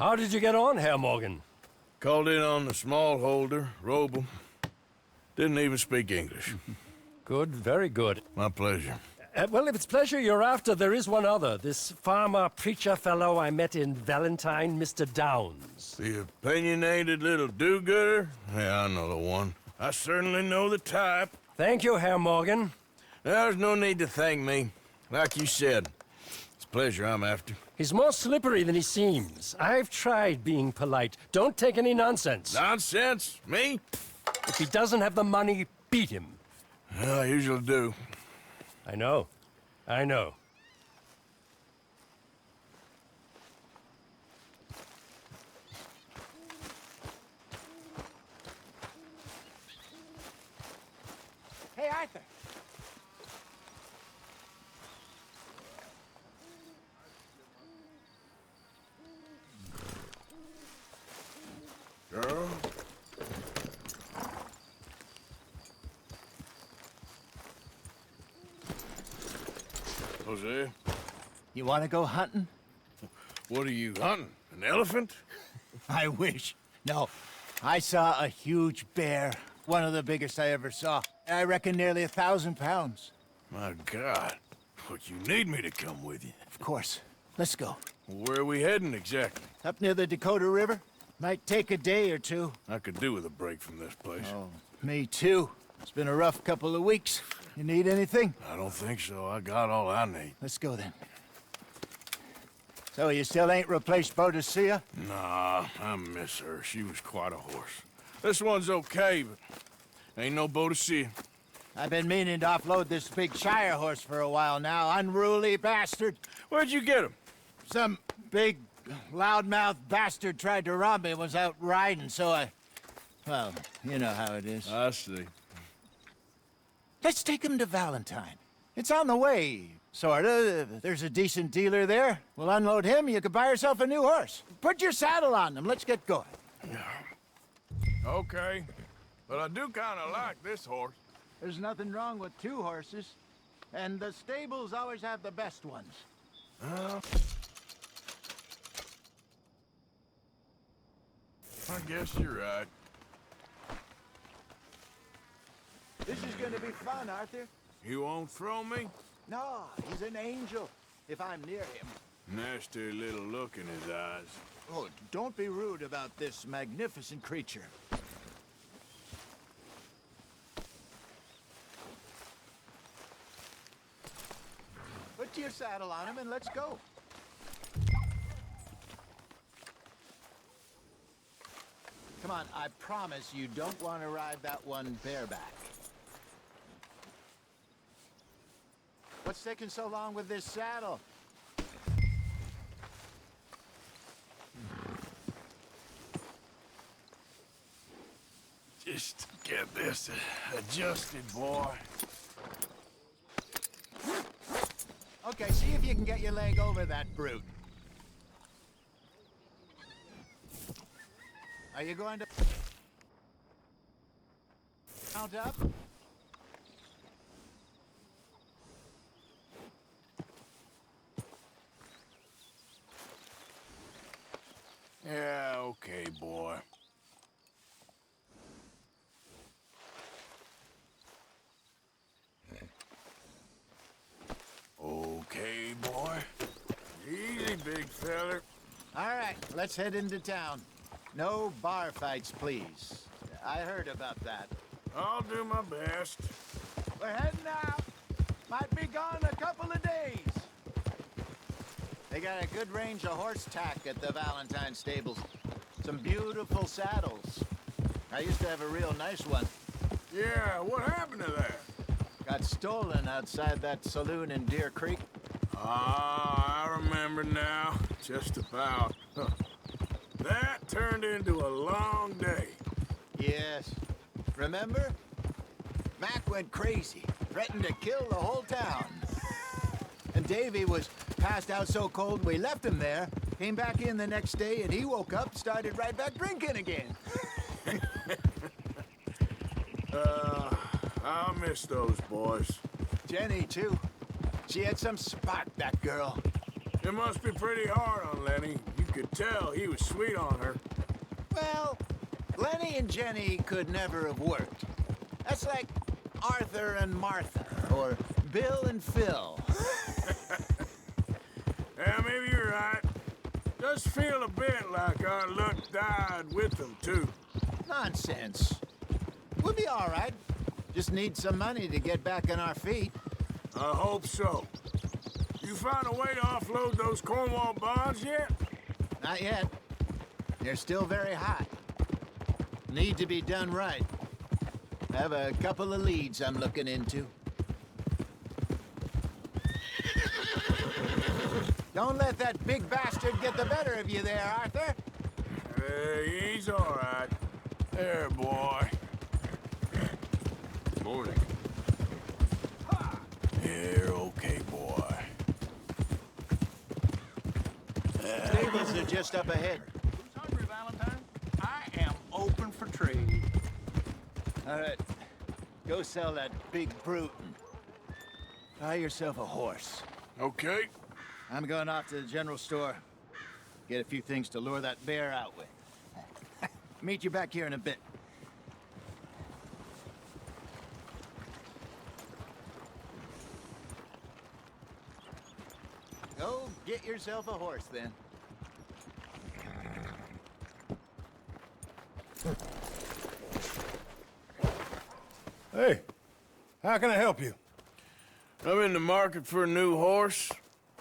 How did you get on, Herr Morgan? Called in on the smallholder, Robel. Didn't even speak English. Good, very good. My pleasure. Well, if it's pleasure you're after, there is one other. This farmer preacher fellow I met in Valentine, Mr. Downs. The opinionated little do-gooder? Yeah, I know the one. I certainly know the type. Thank you, Herr Morgan. There's no need to thank me. Like you said, it's pleasure I'm after. He's more slippery than he seems. I've tried being polite. Don't take any nonsense. Nonsense? Me? If he doesn't have the money, beat him. Well, I usually do. I know. I know. Hey, Arthur. Girl? Jose, You want to go hunting? what are you hunting? An elephant? I wish. No. I saw a huge bear. One of the biggest I ever saw. I reckon nearly 1,000 pounds. My God. What, you need me to come with you? Of course. Let's go. Where are we heading exactly? Up near the Dakota River. Might take a day or two. I could do with a break from this place. Oh, me too. It's been a rough couple of weeks. You need anything? I don't think so. I got all I need. Let's go then. So you still ain't replaced Boadicea? Nah, I miss her. She was quite a horse. This one's okay, but ain't no Boadicea. I've been meaning to offload this big Shire horse for a while now. Unruly bastard. Where'd you get him? Some big, loudmouth bastard tried to rob me and was out riding, so I... Well, you know how it is. I see. Let's take him to Valentine. It's on the way, sorta. There's a decent dealer there. We'll unload him, you could buy yourself a new horse. Put your saddle on him, let's get going. Okay, but I do kind of like this horse. There's nothing wrong with two horses. And the stables always have the best ones. I guess you're right. This is gonna be fun, Arthur. You won't throw me? No, he's an angel, if I'm near him. Nasty little look in his eyes. Oh, don't be rude about this magnificent creature. Put your saddle on him and let's go. Come on, I promise you don't want to ride that one bareback. What's taking so long with this saddle? Just get this adjusted, boy. Okay, see if you can get your leg over that brute. Are you going to mount up? Yeah, okay, boy. Okay, boy. Easy, big feller. All right, let's head into town. No bar fights, please. I heard about that. I'll do my best. We're heading out. Might be gone a couple of days. They got a good range of horse tack at the Valentine stables. Some beautiful saddles. I used to have a real nice one. Yeah, what happened to that? Got stolen outside that saloon in Deer Creek. Ah, I remember now. Just about. Huh. That turned into a long day. Yes. Remember? Mac went crazy, threatened to kill the whole town. And Davy was passed out so cold we left him there, came back in the next day, and he woke up, started right back drinking again. I'll miss those boys. Jenny, too. She had some spark, that girl. It must be pretty hard on Lenny. You could tell he was sweet on her. Well, Lenny and Jenny could never have worked. That's like Arthur and Martha, or Bill and Phil. Yeah, maybe you're right. Does feel a bit like our luck died with them, too. Nonsense. We'll be all right. Just need some money to get back on our feet. I hope so. You found a way to offload those Cornwall bonds yet? Not yet. They're still very hot. Need to be done right. I have a couple of leads I'm looking into. Don't let that big bastard get the better of you there, Arthur. Hey, he's all right. There, boy. Morning. You're okay, boy. Stables are just up ahead. Who's hungry, Valentine? I am open for trade. All right. Go sell that big brute and buy yourself a horse. Okay. I'm going off to the general store. Get a few things to lure that bear out with. Meet you back here in a bit. Go get yourself a horse, then. Hey, how can I help you? I'm in the market for a new horse.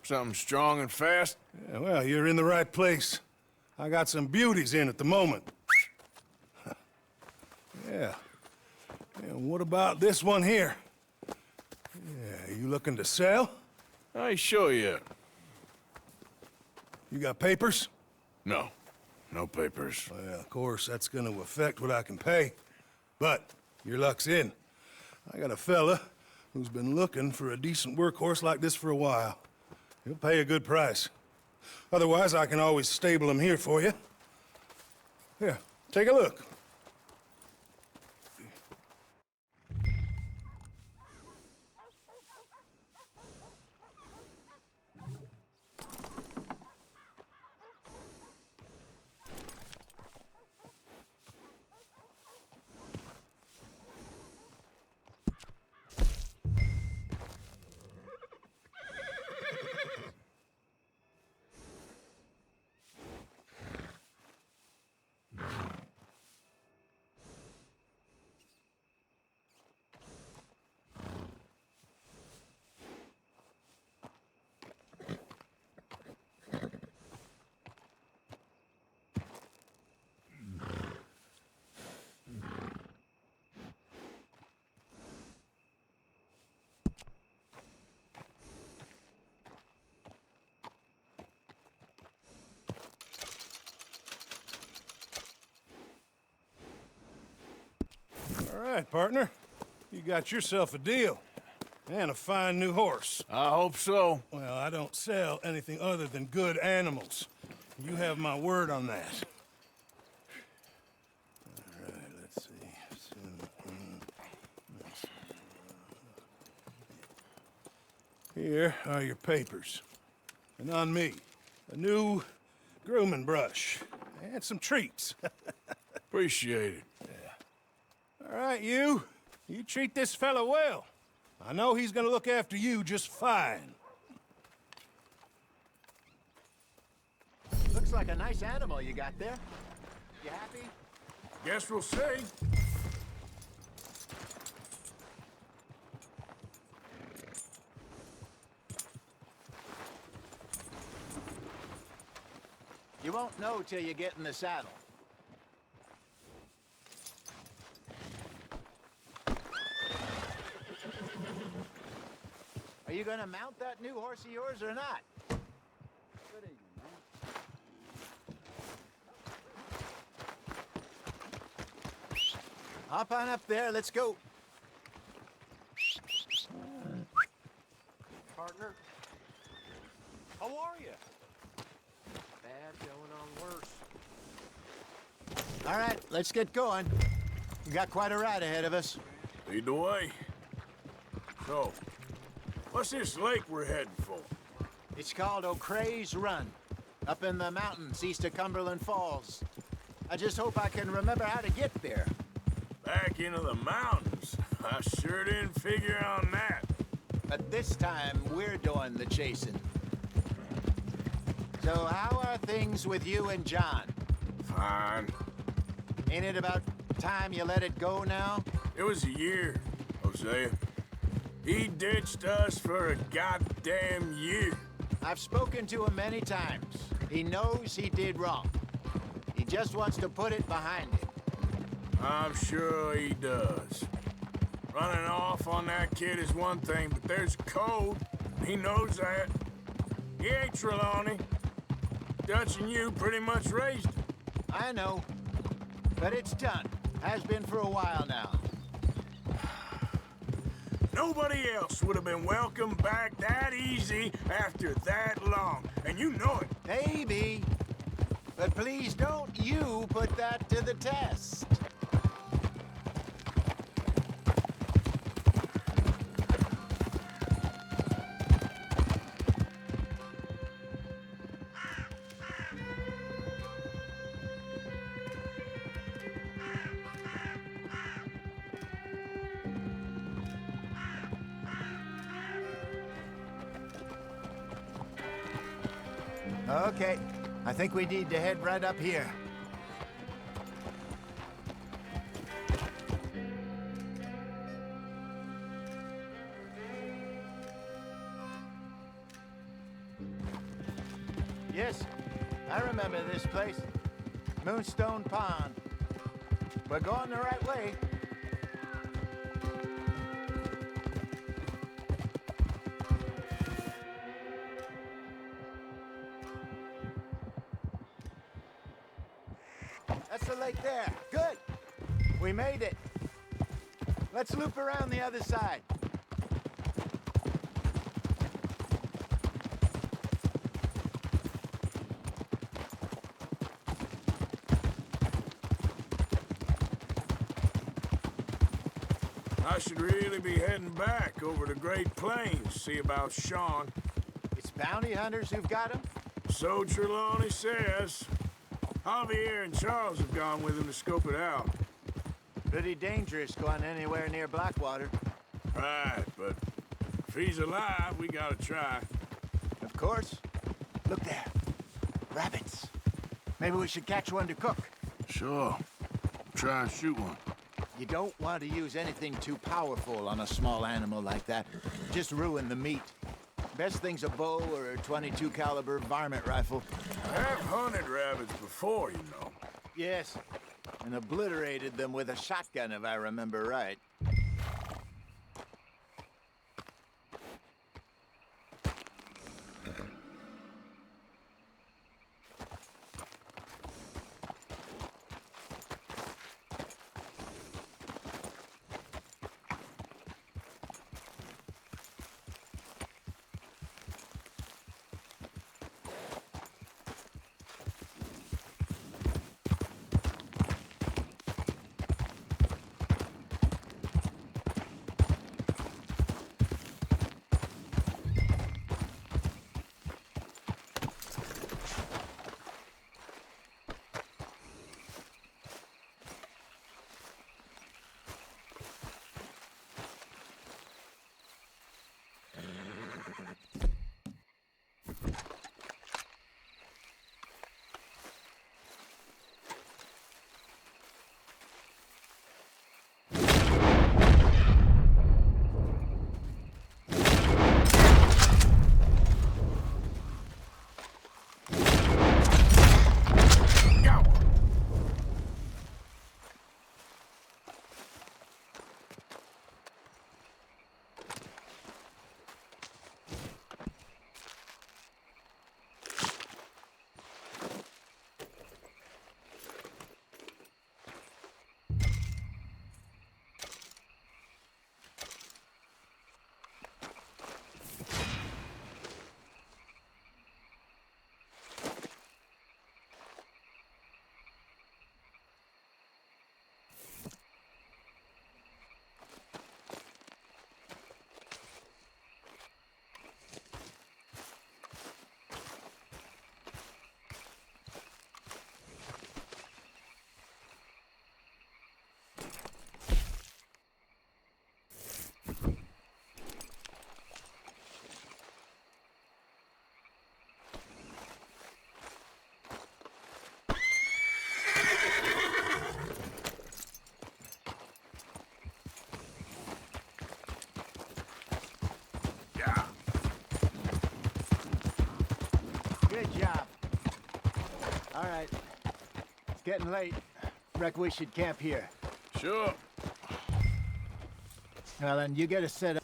Something strong and fast. Yeah, well, you're in the right place. I got some beauties in at the moment. Yeah. And what about this one here? Yeah, you looking to sell? I show you. You got papers? No. No papers. Well, of course, that's gonna affect what I can pay. But your luck's in. I got a fella who's been looking for a decent workhorse like this for a while. He'll pay a good price. Otherwise, I can always stable him here for you. Here, take a look. All right, partner. You got yourself a deal. And a fine new horse. I hope so. Well, I don't sell anything other than good animals. You have my word on that. All right, let's see. Here are your papers. And on me, a new grooming brush. And some treats. Appreciate it. All right, you. You treat this fella well. I know he's gonna look after you just fine. Looks like a nice animal you got there. You happy? Guess we'll see. You won't know till you get in the saddle. Are you gonna mount that new horse of yours or not? Good evening, man. Hop on up there, let's go. Partner, how are you? Bad, going on worse. All right, let's get going. We got quite a ride ahead of us. Lead the way. So, what's this lake we're heading for? It's called O'Creagh's Run. Up in the mountains east of Cumberland Falls. I just hope I can remember how to get there. Back into the mountains? I sure didn't figure on that. But this time, we're doing the chasing. So how are things with you and John? Fine. Ain't it about time you let it go now? It was a year, Hosea. He ditched us for a goddamn year. I've spoken to him many times. He knows he did wrong. He just wants to put it behind him. I'm sure he does. Running off on that kid is one thing, but there's code. He knows that. He ain't Trelawney. Dutch and you pretty much raised him. I know. But it's done. Has been for a while now. Nobody else would have been welcomed back that easy after that long, and you know it. Maybe. But please don't you put that to the test. Okay, I think we need to head right up here. Yes, I remember this place. Moonstone Pond. We're going the right way. That's the lake there. Good. We made it. Let's loop around the other side. I should really be heading back over to Great Plains, see about Sean. It's bounty hunters who've got him? So Trelawney says. Javier and Charles have gone with him to scope it out. Pretty dangerous going anywhere near Blackwater. Right, but if he's alive, we gotta try. Of course. Look there. Rabbits. Maybe we should catch one to cook. Sure. Try and shoot one. You don't want to use anything too powerful on a small animal like that. Just ruin the meat. Best thing's a bow or a .22 caliber varmint rifle. I've hunted rabbits before, you know. Yes, and obliterated them with a shotgun if I remember right. right. It's getting late. Reckon we should camp here. Sure. Well, then you get us set up.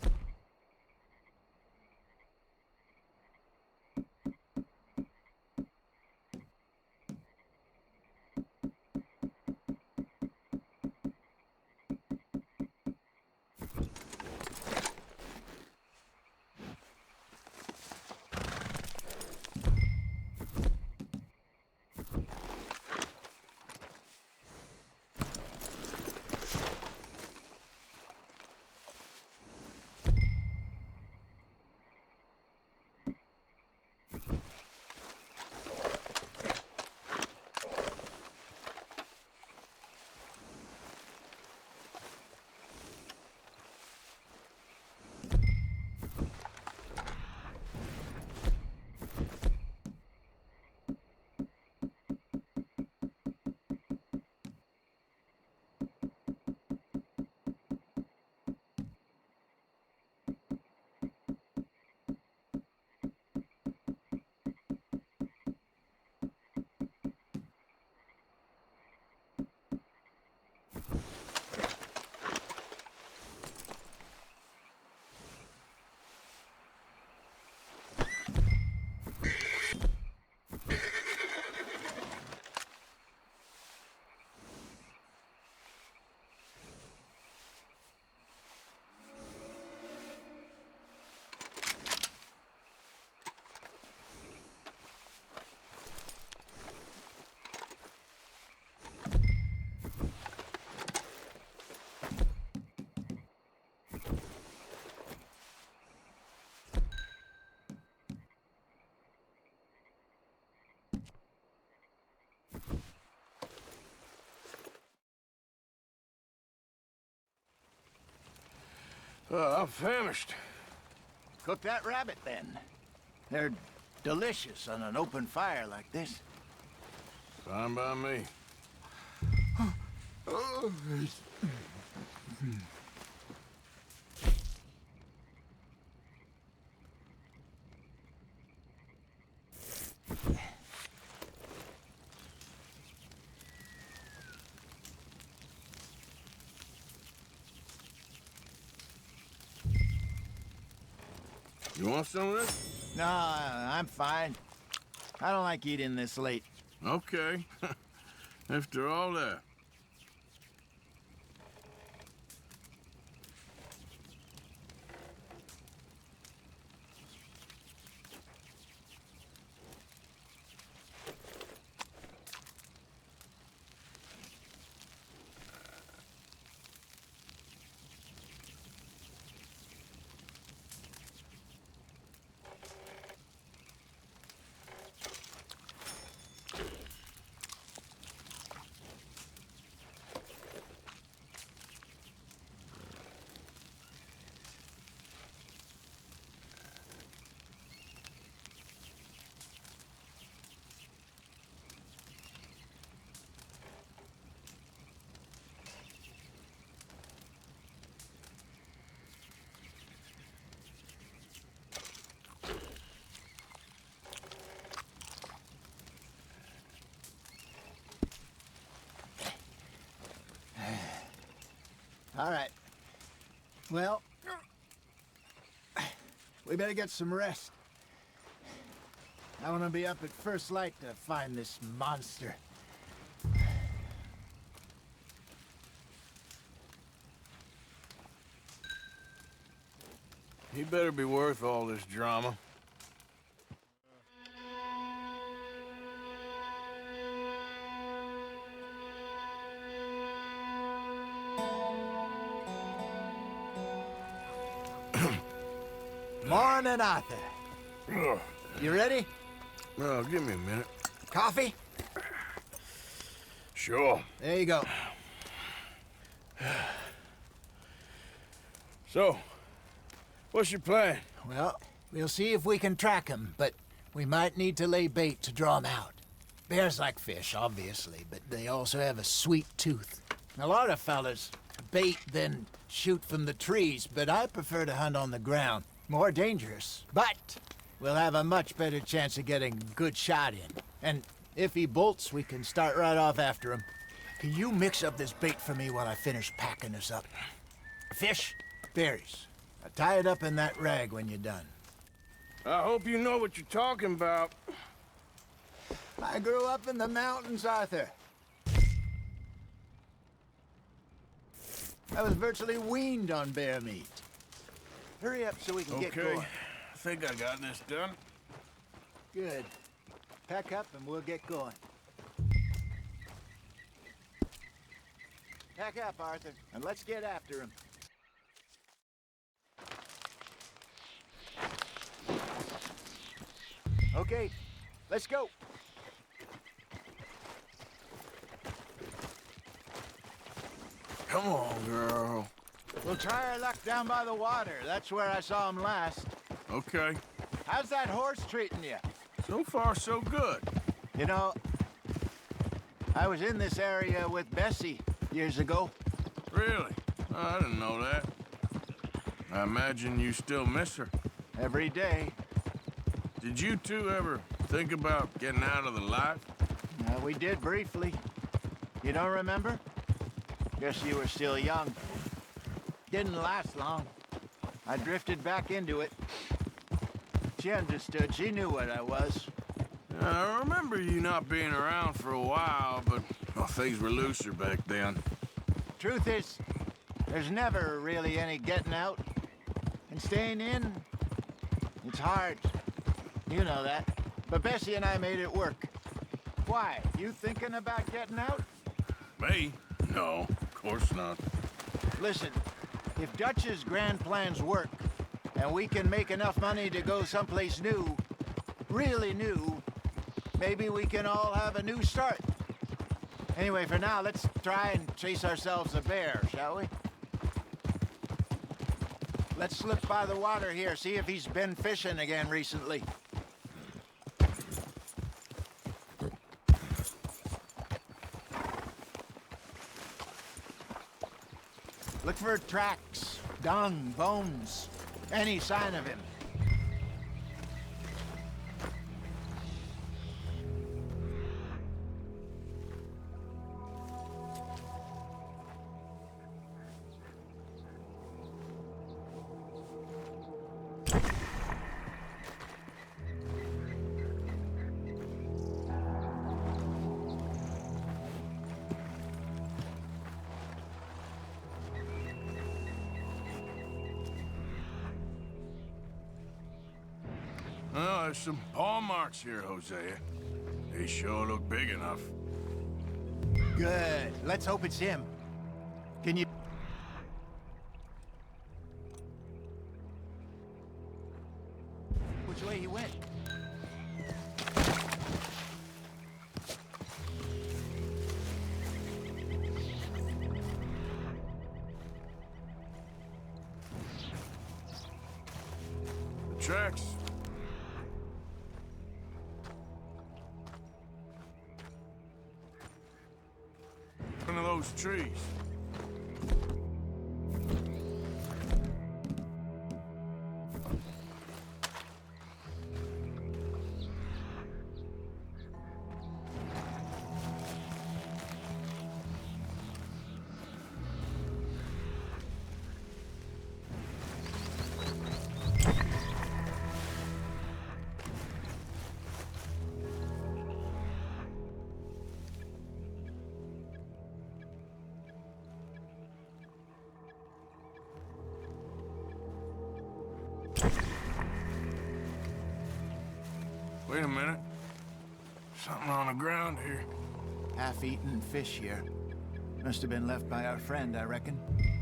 I'm famished. Cook that rabbit, then. They're delicious on an open fire like this. Fine by me. You want some of this? No, I'm fine. I don't like eating this late. Okay. After all that. All right. Well, we better get some rest. I want to be up at first light to find this monster. He better be worth all this drama. Morning, Arthur. You ready? Well, give me a minute. Coffee? Sure. There you go. So, what's your plan? Well, we'll see if we can track him, but we might need to lay bait to draw him out. Bears like fish, obviously, but they also have a sweet tooth. A lot of fellas bait, then shoot from the trees, but I prefer to hunt on the ground. More dangerous, but we'll have a much better chance of getting a good shot in. And If he bolts, we can start right off after him. Can you mix up this bait for me while I finish packing this up? Fish, berries. Now tie it up in that rag when you're done. I hope you know what you're talking about. I grew up in the mountains, Arthur. I was virtually weaned on bear meat. Hurry up so we can get Okay, going. I think I got this done. Good. Pack up and we'll get going. Pack up, Arthur, and let's get after him. Okay, let's go. Come on, girl. We'll try our luck down by the water. That's where I saw him last. Okay. How's that horse treating you? So far, so good. You know, I was in this area with Bessie years ago. Really? Oh, I didn't know that. I imagine you still miss her. Every day. Did you two ever think about getting out of the life? We did briefly. You don't remember? Guess you were still young. Didn't last long. I drifted back into it. She understood. She knew what I was. I remember you not being around for a while, but well, things were looser back then. Truth is, there's never really any getting out. And staying in, it's hard. You know that. But Bessie and I made it work. Why? You thinking about getting out? Me? No, of course not. Listen, if Dutch's grand plans work, and we can make enough money to go someplace new, really new, maybe we can all have a new start. Anyway, for now, let's try and chase ourselves a bear, shall we? Let's slip by the water here, see if he's been fishing again recently. Look for tracks, dung, bones, any sign of him. Well, there's some paw marks here, Hosea. They sure look big enough. Good. Let's hope it's him. Can you... Which way he went? The tracks. One of those trees. Wait a minute. Something on the ground here. Half-eaten fish here. Must have been left by our friend, I reckon.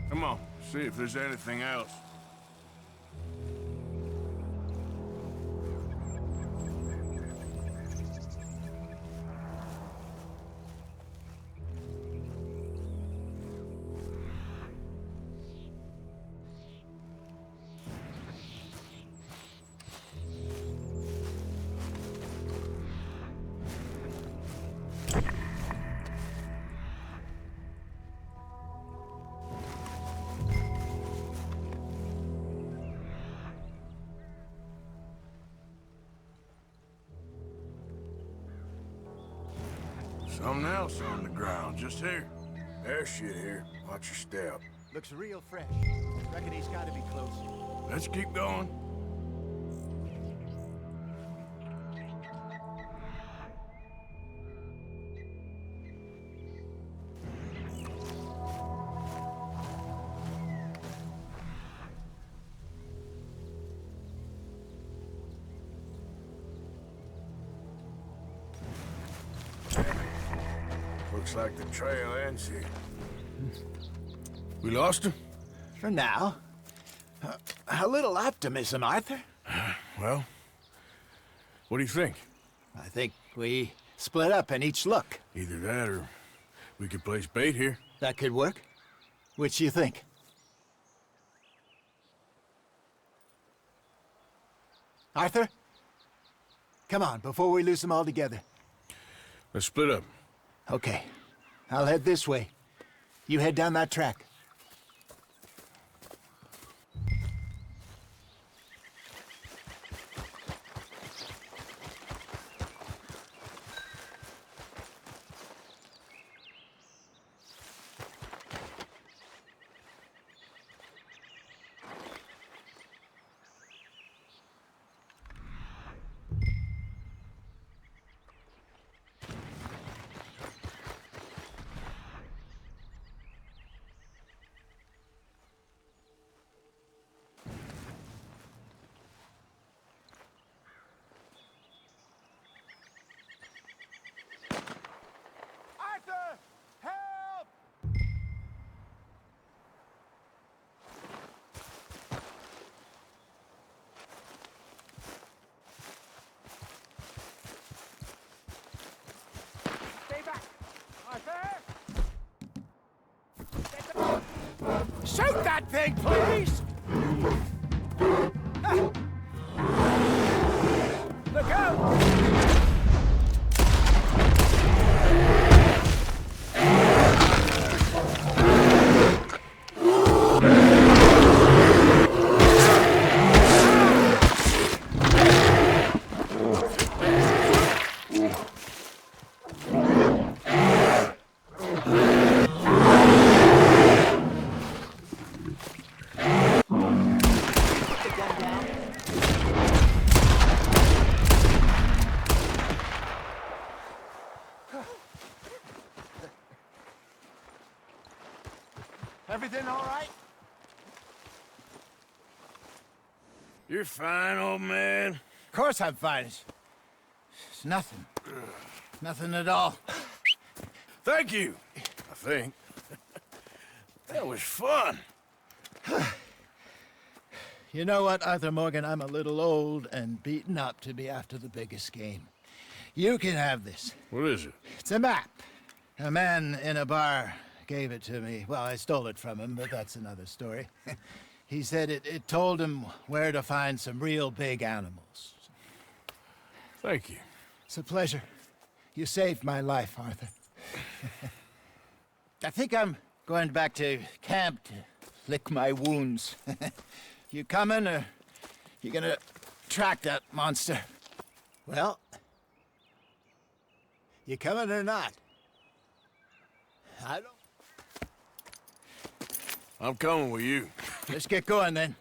Come on, see if there's anything else. Something else on the ground, just here. There's shit here. Watch your step. Looks real fresh. Reckon he's gotta be close. Let's keep going. Looks like the trail ends here. We lost him? For now. A little optimism, Arthur. Well, what do you think? I think we split up and each look. Either that or we could place bait here. That could work. Which you think? Arthur? Come on, before we lose them all together. Let's split up. Okay. I'll head this way. You head down that track. Arthur! Help! Stay back! Arthur! Shoot that thing, please! Look out! Everything all right? You're fine, old man. Of course I'm fine. It's nothing. Nothing at all. Thank you, I think. That was fun. You know what, Arthur Morgan? I'm a little old and beaten up to be after the biggest game. You can have this. What is it? It's a map. A man in a bar gave it to me. Well, I stole it from him, but that's another story. He said it told him where to find some real big animals. Thank you. It's a pleasure. You saved my life, Arthur. I think I'm going back to camp to lick my wounds. You coming, or you gonna track that monster? Well, you coming or not? I don't... I'm coming with you. Let's get going, then.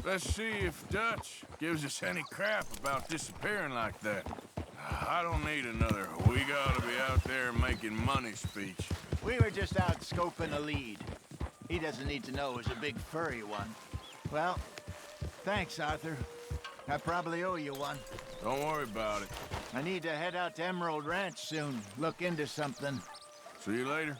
Let's see if Dutch gives us any crap about disappearing like that. I don't need another "we gotta be out there making money" speech. We were just out scoping a lead. He doesn't need to know it was a big furry one. Well, thanks, Arthur. I probably owe you one. Don't worry about it. I need to head out to Emerald Ranch soon. Look into something. See you later.